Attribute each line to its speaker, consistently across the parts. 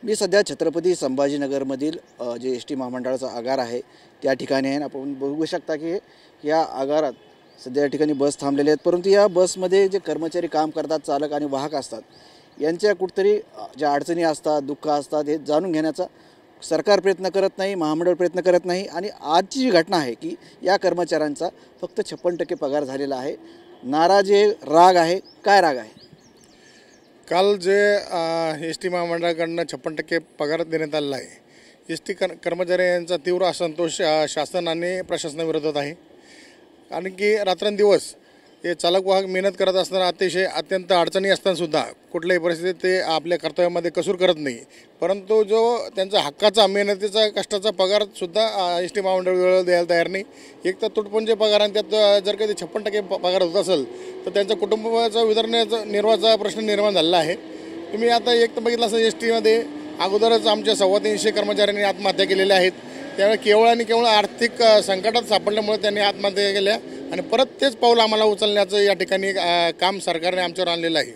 Speaker 1: मी सध्या छत्रपती संभाजीनगरमधील जे S T महामंडळाचा आगार आहे त्या ठिकाणी आहे. आपण बघू शकता की या आगारात सध्या या ठिकाणी बस थांबलेले आहेत, परंतु या बसमध्ये जे कर्मचारी काम करतात, चालक आणि वाहक असतात, यांच्या कुठेतरी ज्या अडचणी असतात, दुःख असतात, हे जाणून घेण्याचा सरकार प्रयत्न करत नाही, महामंडळ प्रयत्न करत नाही. आणि आजची जी घटना आहे की या कर्मचाऱ्यांचा फक्त 56% पगार झालेला आहे. नाराज आहे, राग आहे, काय राग आहे?
Speaker 2: काल जे एस टी महामंडळाकडनं 56% पगार देण्यात आलेला आहे, एस टी कर्मचारी यांचा तीव्र असंतोष शासन आणि प्रशासनाविरोधात आहे. कारण की रात्रंदिवस हे चालक वाहक मेहनत करत असताना अत्यंत अडचणी असतानासुद्धा कुठल्याही परिस्थितीत ते आपल्या कर्तव्यामध्ये कसूर करत नाही. परंतु जो त्यांचा हक्काचा, मेहनतीचा, कष्टाचा पगारसुद्धा एस टी महामंडळ वेळेवर द्यायला तयार नाही. एक तर तुटपुंजे पगार, आणि त्यात जर कधी 56% पगार होत असेल तर त्यांच्या कुटुंबाचा उदरनिर्वाहाचा निर्वाहाचा प्रश्न निर्माण झालेला आहे. तुम्ही आता एक तर बघितलं असं एस टीमध्ये अगोदरच आमच्या 350 कर्मचाऱ्यांनी आत्महत्या केलेल्या आहेत. त्यावेळी केवळ आणि केवळ आर्थिक संकटात सापडल्यामुळे त्यांनी आत्महत्या केल्या, आणि परत तेच पाऊल आम्हाला उचलण्याचं या ठिकाणी काम सरकारने आमच्यावर आणलेलं आहे.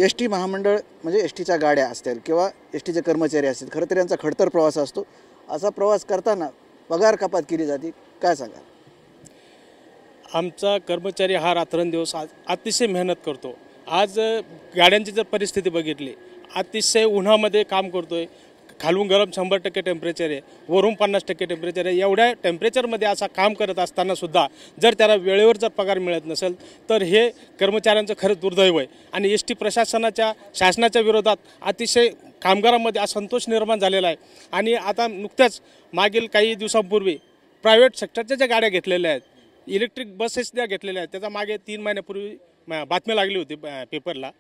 Speaker 1: एस टी महामंडळ म्हणजे एस टीच्या गाड्या असतील किंवा एस टीचे कर्मचारी असतील, खरं तर यांचा खडतर प्रवास असतो. असा प्रवास करताना पगार कपात केली जाते, काय सांगा?
Speaker 3: आमचा कर्मचारी हा रात्रंदिवस अतिशय मेहनत करतो. आज गाड्यांची जर परिस्थिती बघितली, अतिशय उन्हामध्ये काम करतोय. खालून गरम 100% टेम्परेचर आहे, वरून 50% टेम्परेचर आहे. एवढ्या टेम्परेचरमध्ये असा काम करत असतानासुद्धा जर त्याला वेळेवर जर पगार मिळत नसेल तर हे कर्मचाऱ्यांचं खरंच दुर्दैव आहे. आणि एस टी शासनाच्या विरोधात अतिशय कामगारांमध्ये असंतोष निर्माण झालेला आहे. आणि आता नुकत्याच मागील काही दिवसांपूर्वी प्रायव्हेट सेक्टरच्या ज्या गाड्या घेतलेल्या आहेत, इलेक्ट्रिक बसेस ज्या घेतलेल्या आहेत, त्याचा मागे 3 महिन्यापूर्वी बातमी लागली होती पेपरला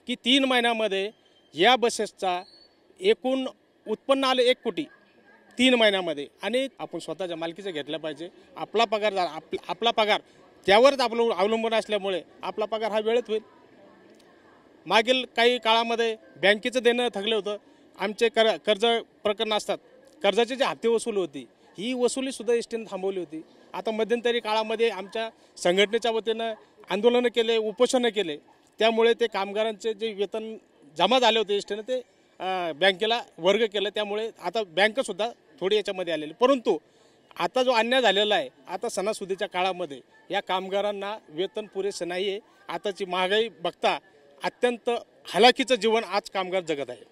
Speaker 3: की 3 महिन्यामध्ये या बसेसचा एकूण उत्पन्न आलं 1 कोटी 3 महिन्यामध्ये. आणि आपण स्वतःच्या मालकीचं घेतलं पाहिजे. आपला पगार त्यावरच अवलंबून असल्यामुळे आपला पगार हा वेळेत होईल. मागील काही काळामध्ये बँकेचं देणं थकलं होतं. आमचे कर्ज प्रकरण असतात, कर्जाचे जे हप्ते वसूल होती, ही वसुलीसुद्धा एस टीनं थांबवली होती. आता मध्यंतरी काळामध्ये आमच्या संघटनेच्या वतीनं आंदोलनं केले, उपोषणं केले. त्यामुळे ते कामगारांचे जे वेतन जमा झाले होते एस टीनं ते बँकेला वर्ग केलं. त्यामुळे आता बँकसुद्धा थोडी याच्यामध्ये आलेली. परंतु आता जो अन्याय झालेला आहे, आता सणासुदीच्या काळामध्ये या कामगारांना वेतन पुरेसं नाही आहे. आताची महागाई बघता अत्यंत हलाखीचं जीवन आज कामगार जगत आहे.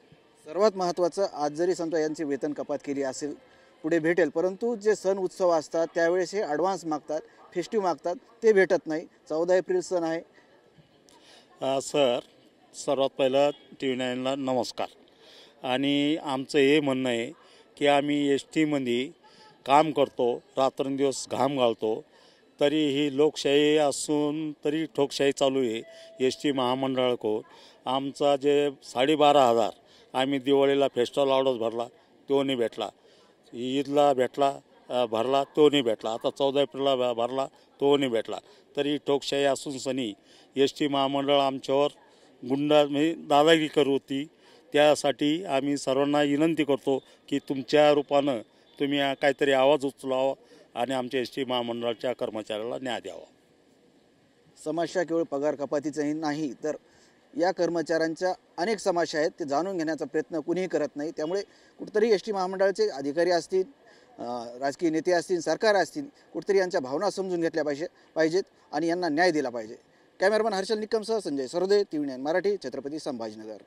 Speaker 1: सर्वात महत्त्वाचं, आज जरी समजा यांची वेतन कपात केली असेल, पुढे भेटेल, परंतु जे सण उत्सव असतात त्यावेळेस हे ॲडव्हान्स मागतात, फेस्टिव्ह मागतात, ते भेटत नाही. 14 एप्रिल सण आहे.
Speaker 4: सर, सर्वात पहिलं TV9ला नमस्कार. आणि आमचं हे म्हणणं आहे की आम्ही एस टीमध्ये काम करतो, रात्रंदिवस घाम घालतो, तरी ही लोकशाही असून तरी ठोकशाही चालू आहे एस टी महामंडळाकडून. आमचा जे 12,500 आम्ही दिवाळीला फेस्टिवल ऑर्डर्स भरला, तो नाही भेटला. ईदला भरला, तो नाही भेटला. आता 14 एप्रिलला भरला, तो नाही भेटला. तरी ठोकशाही असून सनी एस टी महामंडळ आमच्यावर म्हणजे दादागिरी करत होती. त्यासाठी आम्ही सर्वांना विनंती करतो की तुमच्या रूपानं तुम्ही काहीतरी आवाज उचलावा आणि आमच्या एस टी महामंडळाच्या कर्मचाऱ्याला न्याय द्यावा.
Speaker 1: समस्या केवळ पगार कपातीचंही नाही, तर या कर्मचाऱ्यांच्या अनेक समस्या आहेत, ते जाणून घेण्याचा प्रयत्न कुणीही करत नाही. त्यामुळे कुठेतरी एस टी महामंडळाचे अधिकारी असतील, राजकीय नेते असतील, सरकार असतील, कुठेतरी यांच्या भावना समजून घेतल्या पाहिजेत आणि यांना न्याय दिला पाहिजे. कॅमेरामॅन हर्षल निकमसह संजय सरोदे, TV9 मराठी, छत्रपती संभाजीनगर.